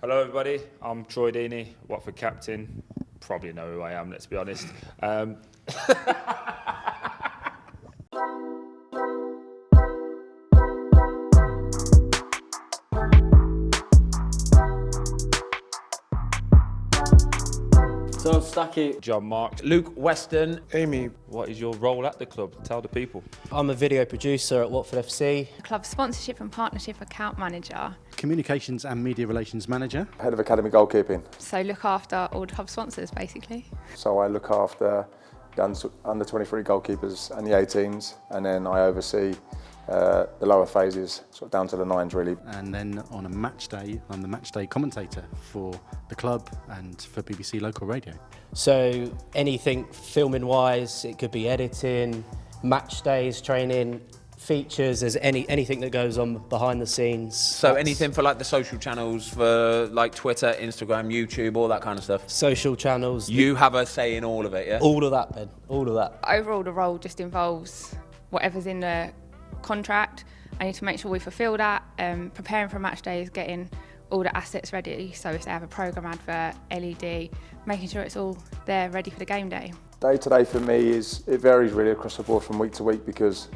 Hello everybody, I'm Troy Deeney, Watford captain. Probably know who I am, let's be honest. So Stacky. John Marks. Luke Weston. Amy. What is your role at the club? Tell the people. I'm a video producer at Watford FC. Club sponsorship and partnership account manager. Communications and media relations manager. Head of academy goalkeeping. So look after all the club sponsors basically. So I look after the under 23 goalkeepers and the 18s, and then I oversee the lower phases, sort of down to the 9s really. And then on a match day, I'm the match day commentator for the club and for BBC local radio. So anything filming wise, it could be editing, match days, training, features, there's anything that goes on behind the scenes. So anything for like the social channels, for like Twitter, Instagram, YouTube, all that kind of stuff? Social channels. You have a say in all of it, yeah? All of that, Ben, all of that. Overall the role just involves whatever's in the contract. I need to make sure we fulfil that. Preparing for match days, getting all the assets ready. So if they have a programme advert, LED, making sure it's all there ready for the game day. Day to day for me it varies really across the board from week to week because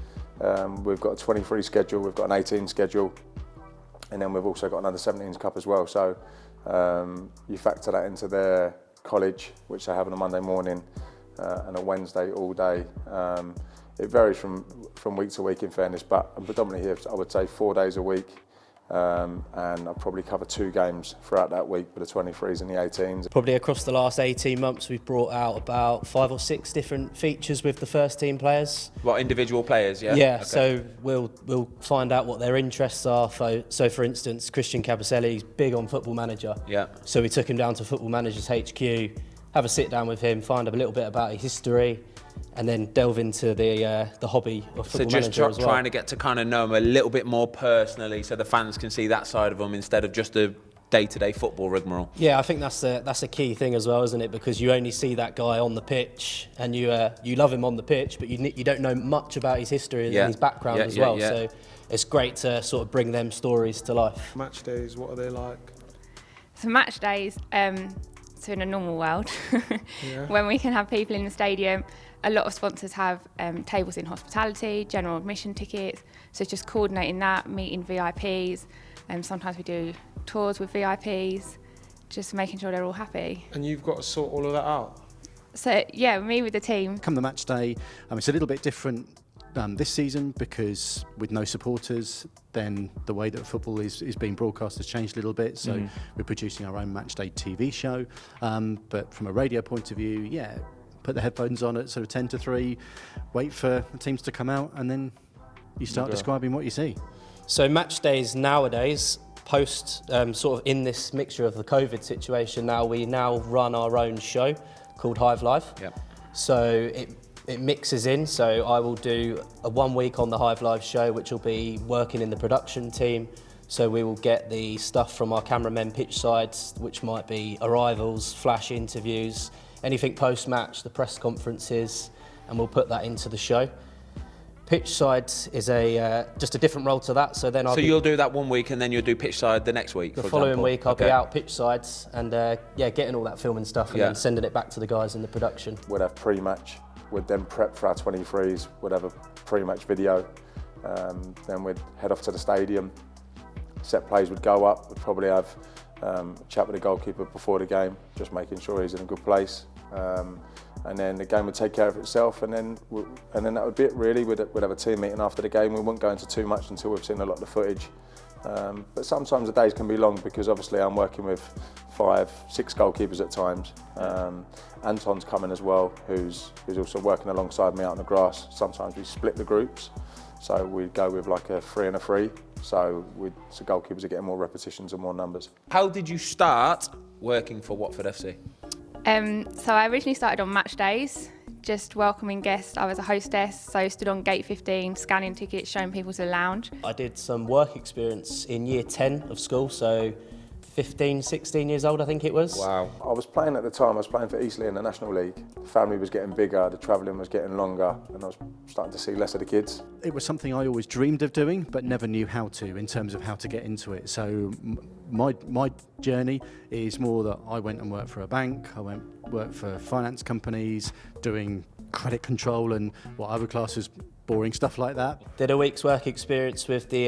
we've got a 23 schedule, we've got an 18 schedule, and then we've also got another 17s cup as well. So you factor that into their college, which they have on a Monday morning and a Wednesday all day. It varies from week to week in fairness, but I'm predominantly here, I would say 4 days a week, and I'll probably cover 2 games throughout that week with the 23s and the 18s. Probably across the last 18 months we've brought out about 5 or 6 different features with the first team players. What, individual players, yeah? Yeah, Okay. so we'll find out what their interests are. So for instance, Christian Cabaselli's big on Football Manager. Yeah. So we took him down to Football Manager's HQ, have a sit down with him, find a little bit about his history, and then delve into the hobby of Football Manager as well. So just trying to get to kind of know him a little bit more personally so the fans can see that side of him instead of just a day-to-day football rigmarole. Yeah, I think that's a key thing as well, isn't it? Because you only see that guy on the pitch and you love him on the pitch, but you don't know much about his history and his background as well. Yeah. So it's great to sort of bring them stories to life. Match days, what are they like? So match days, so in a normal world, when we can have people in the stadium, a lot of sponsors have tables in hospitality, general admission tickets, so it's just coordinating that, meeting VIPs, and sometimes we do tours with VIPs, just making sure they're all happy. And you've got to sort all of that out? So yeah, me with the team. Come the match day, it's a little bit different this season because with no supporters, then the way that football is being broadcast has changed a little bit. So we're producing our own match day TV show. But from a radio point of view, put the headphones on at sort of 10 to 3, wait for the teams to come out, and then you start describing what you see. So match days nowadays, post sort of in this mixture of the COVID situation we now run our own show called Hive Live. Yep. So it mixes in, so I will do a 1 week on the Hive Live show, which will be working in the production team. So we will get the stuff from our cameramen pitch sides, which might be arrivals, flash interviews, anything post-match, the press conferences, and we'll put that into the show. Pitch side is just a different role to that. So then you'll do that 1 week and then you'll do pitch side the next week. The following week I'll be out pitch sides and getting all that filming stuff and then sending it back to the guys in the production. We'd have pre-match, we'd then prep for our 23s, we'd have a pre-match video, then we'd head off to the stadium, set plays would go up, we'd probably have a chat with the goalkeeper before the game, just making sure he's in a good place. And then the game would take care of itself, and then that would be it really. We'd have a team meeting after the game. We wouldn't go into too much until we've seen a lot of the footage. But sometimes the days can be long because obviously I'm working with 5, 6 goalkeepers at times. Anton's coming as well, who's also working alongside me out on the grass. Sometimes we split the groups, so we'd go with like a 3 and a 3. So goalkeepers are getting more repetitions and more numbers. How did you start working for Watford FC? So I originally started on match days, just welcoming guests. I was a hostess, so stood on gate 15, scanning tickets, showing people to the lounge. I did some work experience in year 10 of school, so 15, 16 years old, I think it was. Wow. I was playing at the time, I was playing for Eastleigh in the National League. The family was getting bigger, the travelling was getting longer, and I was starting to see less of the kids. It was something I always dreamed of doing, but never knew how to, in terms of how to get into it. So my journey is more that I went and worked for a bank, I worked for finance companies, doing credit control and what I would class as boring stuff like that. Did a week's work experience with the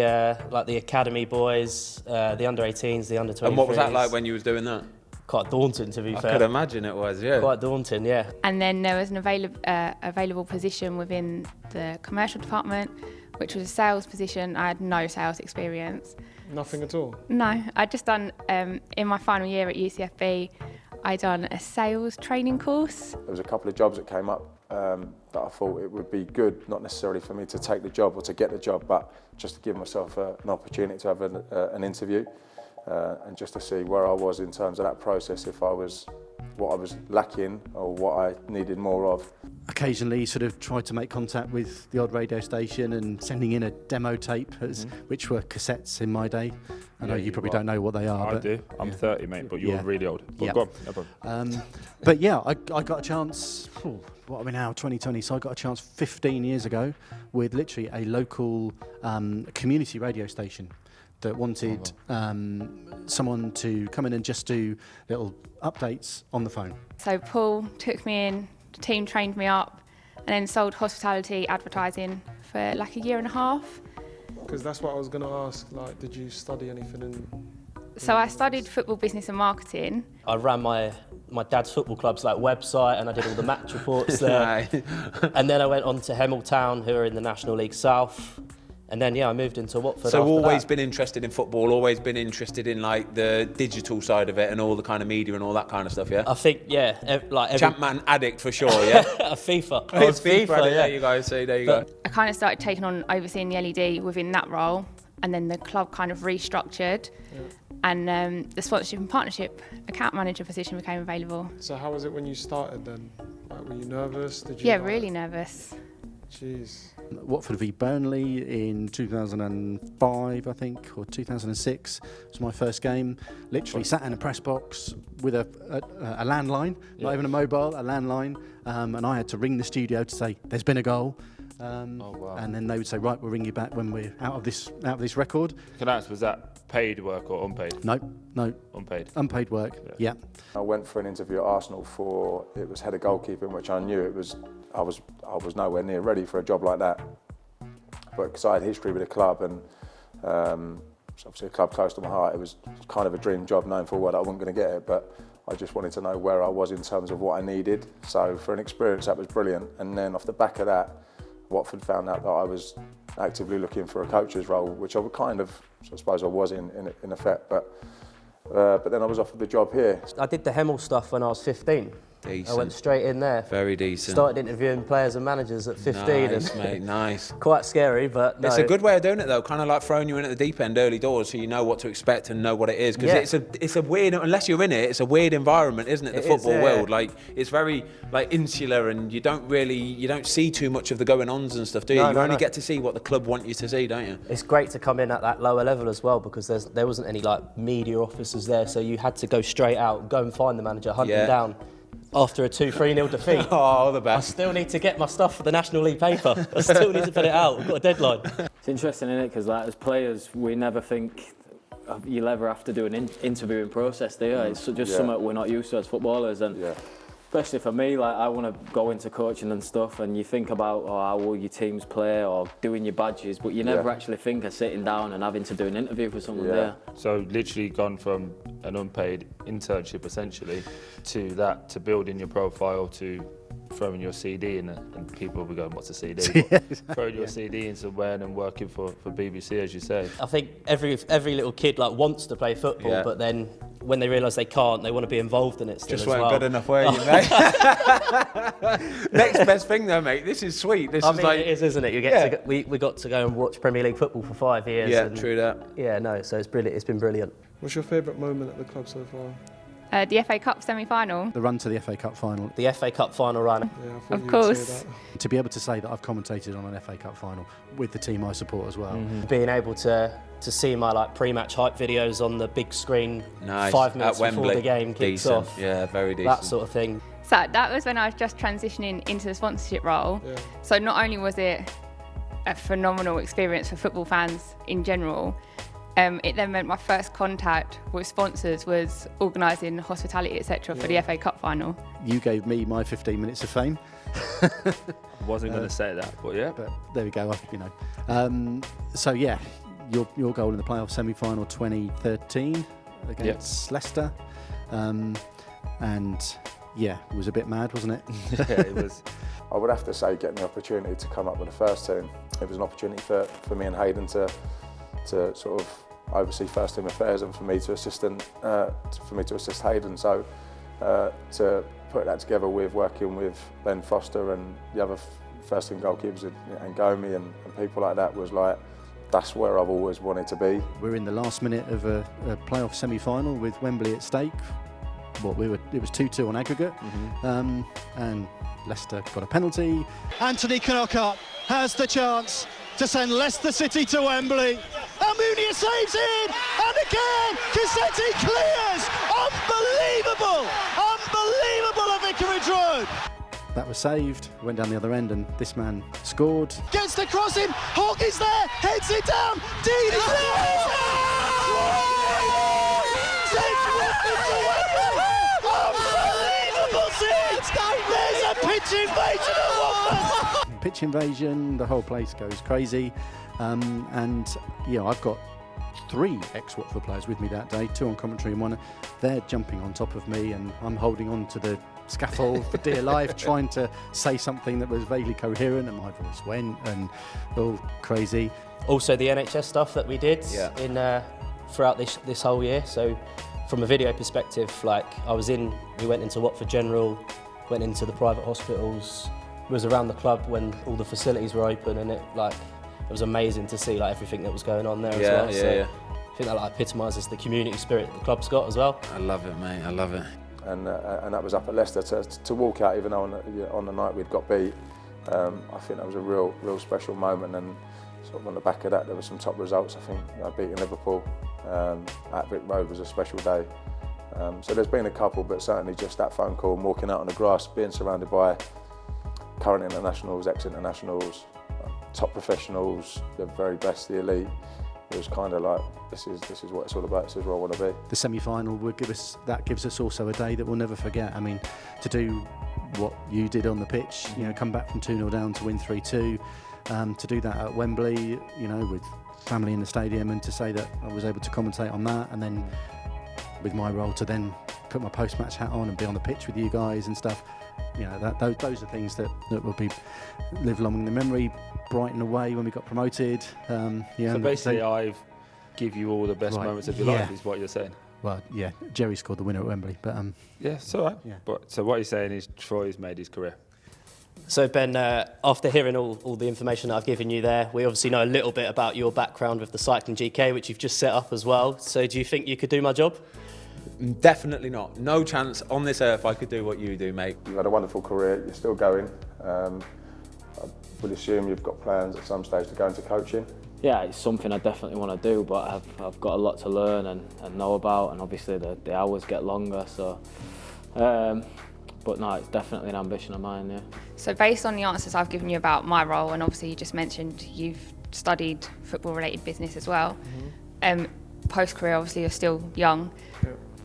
the academy boys, the under-18s, the under-23s. And what was that like when you was doing that? Quite daunting, to be I fair. could imagine it was, yeah. Quite daunting, yeah. And then there was an available position within the commercial department, which was a sales position. I had no sales experience. Nothing at all? No, I'd just done, in my final year at UCFB, I'd done a sales training course. There was a couple of jobs that came up that I thought it would be good, not necessarily for me to take the job or to get the job, but just to give myself an opportunity to have an interview and just to see where I was in terms of that process, if I was what I was lacking or what I needed more of. Occasionally sort of tried to make contact with the odd radio station and sending in a demo tape, which were cassettes in my day. I know you probably don't know what they are. I but do. I'm 30, mate, but you're really old. But Yeah. go on, no problem. But yeah, I got a chance, what are we now, 2020, so I got a chance 15 years ago with literally a local community radio station that wanted someone to come in and just do little updates on the phone. So Paul took me in, the team trained me up, and then sold hospitality advertising for like a year and a half. Because that's what I was going to ask, like, did you study anything in... So I studied football business and marketing. I ran my dad's football club's website, and I did all the match reports there. And then I went on to Hemel Town, who are in the National League South. And then, I moved into Watford. So after always that. been interested in football, always been interested in like the digital side of it and all the kind of media and all that kind of stuff, yeah? I think, every... Champman addict for sure, yeah? FIFA. I was FIFA, addict, yeah. there you go, see, there you go. I kind of started taking on overseeing the LED within that role, and then the club kind of restructured, and the sponsorship and partnership account manager position became available. So how was it when you started then? Like, were you nervous? Did you? Yeah, really nervous. Jeez. Watford v Burnley in 2005, I think, or 2006 was my first game. Literally sat in a press box with a landline, not even a mobile, a landline, and I had to ring the studio to say there's been a goal. And then they would say, right, we'll ring you back when we're out of this record. Can I ask, was that paid work or unpaid? No, Unpaid. unpaid work. Yeah. I went for an interview at Arsenal it was head of goalkeeping, which I knew I was nowhere near ready for a job like that. But because I had history with the club and it's obviously a club close to my heart, it was kind of a dream job, knowing full well that I wasn't going to get it, but I just wanted to know where I was in terms of what I needed. So for an experience, that was brilliant. And then off the back of that, Watford found out that I was actively looking for a coach's role, which I would kind of, I suppose I was in effect, but then I was offered the job here. I did the Hemel stuff when I was 15. Decent. I went straight in there. Very decent. Started interviewing players and managers at 15. Nice, and mate, nice. Quite scary, but no. It's a good way of doing it though, kind of like throwing you in at the deep end early doors so you know what to expect and know what it is. Because it's a weird, unless you're in it, it's a weird environment, isn't it? The football world. Like, it's very like insular and you don't see too much of the going-ons and stuff, do you? You only get to see what the club want you to see, don't you? It's great to come in at that lower level as well, because there wasn't any media officers there, so you had to go straight out, go and find the manager, hunt him down. After a 2-3-0 defeat. Oh, the best. I still need to get my stuff for the National League paper. I still need to put it out. We've got a deadline. It's interesting, isn't it? Because as players, we never think you'll ever have to do an interviewing process, do you? It's just something we're not used to as footballers. And especially for me, I want to go into coaching and stuff, and you think about how will your teams play or doing your badges, but you never actually think of sitting down and having to do an interview for someone there. So literally gone from an unpaid internship essentially to building your profile, to throwing your CD in and people will be going, what's a CD? Throwing your CD in somewhere and then working for BBC, as you say. I think every little kid wants to play football, but then when they realise they can't, they want to be involved in it still Just as well. weren't good enough, were you, mate? Next best thing though, mate. This is sweet. It is, isn't it? You get we got to go and watch Premier League football for 5 years. Yeah, and true that. Yeah, no, so it's brilliant. It's been brilliant. What's your favourite moment at the club so far? The FA Cup semi-final. The run to the FA Cup final. The FA Cup final run. Yeah, I thought Of you would course. say that. To be able to say that I've commentated on an FA Cup final with the team I support as well. Being able to see my like pre-match hype videos on the big screen Nice. 5 minutes At Wembley. before the game kicks Decent. off. Yeah, very decent. That sort of thing. So that was when I was just transitioning into the sponsorship role. Yeah. So not only was it a phenomenal experience for football fans in general, it then meant my first contact with sponsors was organising hospitality, etc. for the FA Cup final. You gave me my 15 minutes of fame. Wasn't going to say that, but yeah. But there we go, So yeah, your goal in the playoff semi-final 2013 against Leicester. And yeah, it was a bit mad, wasn't it? Yeah, it was. I would have to say getting the opportunity to come up with the first team, it was an opportunity for me and Hayden to sort of oversee first team affairs and for me to assist Hayden. So to put that together with working with Ben Foster and the other first team goalkeepers and Gomi and people like that was like, that's where I've always wanted to be. We're in the last minute of a playoff semi-final with Wembley at stake. It was 2-2 on aggregate, and Leicester got a penalty. Anthony Knockout has the chance to send Leicester City to Wembley. Almunia saves it, and again, Cassetti clears. Unbelievable at Vicarage Road. That was saved, went down the other end, and this man scored. Gets the crossing, Hogg is there, heads it down, Deeney Unbelievable scene! There's a pitch invasion at Watford! Pitch invasion, the whole place goes crazy, and I've got 3 ex-Watford players with me that day, 2 on commentary and 1. They're jumping on top of me, and I'm holding on to the scaffold for dear life, trying to say something that was vaguely coherent, and my voice went, and all crazy. Also the NHS stuff that we did in throughout this whole year. So from a video perspective, like we went into Watford General, went into the private hospitals, was around the club when all the facilities were open, and it was amazing to see like everything that was going on there as well. I think that like epitomises the community spirit that the club's got as well. I love it, mate. I love it. And that was up at Leicester to walk out, even though on the night we'd got beat. I think that was a real special moment, and sort of on the back of that there were some top results. I think beating Liverpool at Vic Road was a special day. So there's been a couple, but certainly just that phone call, walking out on the grass, being surrounded by current internationals, ex-internationals, top professionals, the very best, the elite. It was kind of like, this is what it's all about, this is where I want to be. The semi-final gives us also a day that we'll never forget. I mean, to do what you did on the pitch, come back from 2-0 down to win 3-2, to do that at Wembley, with family in the stadium, and to say that I was able to commentate on that, and then with my role to then put my post-match hat on and be on the pitch with you guys and stuff. Those are things that will live long in the memory. Brighton away when we got promoted. So basically, I've give you all the best moments of your life, is what you're saying. Well, yeah, Jerry scored the winner at Wembley, but yeah, it's all right. Yeah. But so what you're saying is Troy's made his career. So Ben, after hearing all the information that I've given you there, we obviously know a little bit about your background with the Cycling GK, which you've just set up as well. So do you think you could do my job? Definitely not. No chance on this earth I could do what you do, mate. You've had a wonderful career, you're still going. I would assume you've got plans at some stage to go into coaching. Yeah, it's something I definitely want to do, but I've got a lot to learn and know about, and obviously the hours get longer, so... but no, it's definitely an ambition of mine, yeah. So based on the answers I've given you about my role, and obviously you just mentioned you've studied football-related business as well, post-career obviously you're still young,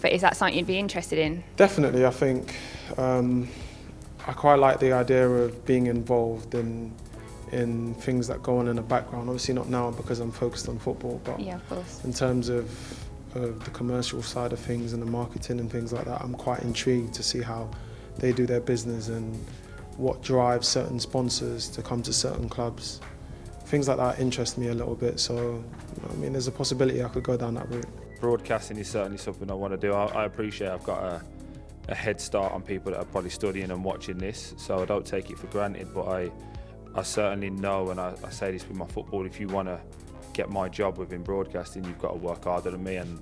but is that something you'd be interested in? Definitely, I think I quite like the idea of being involved in things that go on in the background. Obviously not now because I'm focused on football, but yeah, of course. In terms of the commercial side of things and the marketing and things like that, I'm quite intrigued to see how they do their business and what drives certain sponsors to come to certain clubs. Things like that interest me a little bit, so I mean there's a possibility I could go down that route. Broadcasting is certainly something I want to do. I appreciate I've got a head start on people that are probably studying and watching this, so I don't take it for granted, but I certainly know, and I say this with my football, if you want to get my job within broadcasting, you've got to work harder than me, and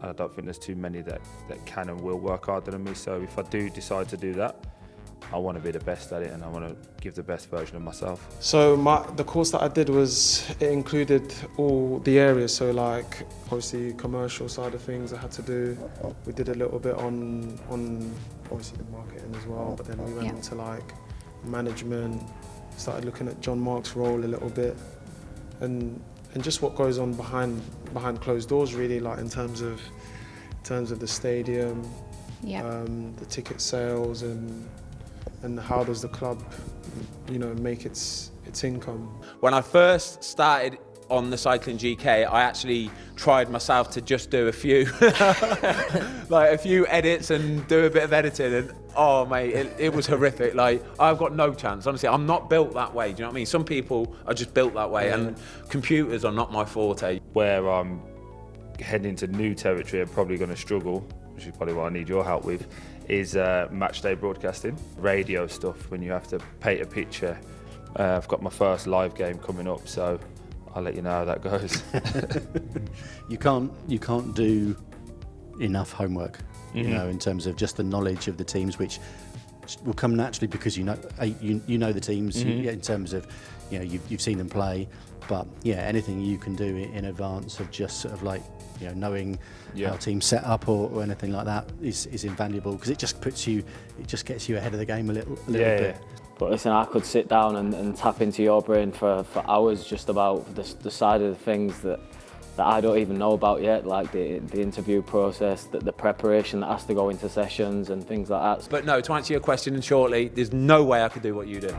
I don't think there's too many that can and will work harder than me. So if I do decide to do that, I want to be the best at it, and I want to give the best version of myself. So the course that I did it included all the areas. So like obviously commercial side of things I had to do. We did a little bit on obviously the marketing as well, but then we went into like management, started looking at John Mark's role a little bit, and just what goes on behind closed doors, really, like in terms of the stadium, the ticket sales, and how does the club, make its income. When I first started on the Cycling GK, I actually tried myself to just do a few like a few edits and do a bit of editing, and oh mate, it was horrific. Like, I've got no chance, honestly. I'm not built that way, do you know what I mean? Some people are just built that way, and computers are not my forte. Where I'm heading into new territory, I'm probably going to struggle, which is probably what I need your help with, is match day broadcasting, radio stuff, when you have to paint a picture. I've got my first live game coming up, so I'll let you know how that goes. You can't do enough homework, in terms of just the knowledge of the teams, which will come naturally because you know the teams in terms of you've seen them play. But anything you can do in advance of just sort of like knowing how teams set up or anything like that is invaluable, because it just gets you ahead of the game a little bit. But listen, I could sit down and tap into your brain for hours just about the side of the things that I don't even know about yet, like the interview process, the preparation that has to go into sessions and things like that. But no, to answer your question shortly, there's no way I could do what you do.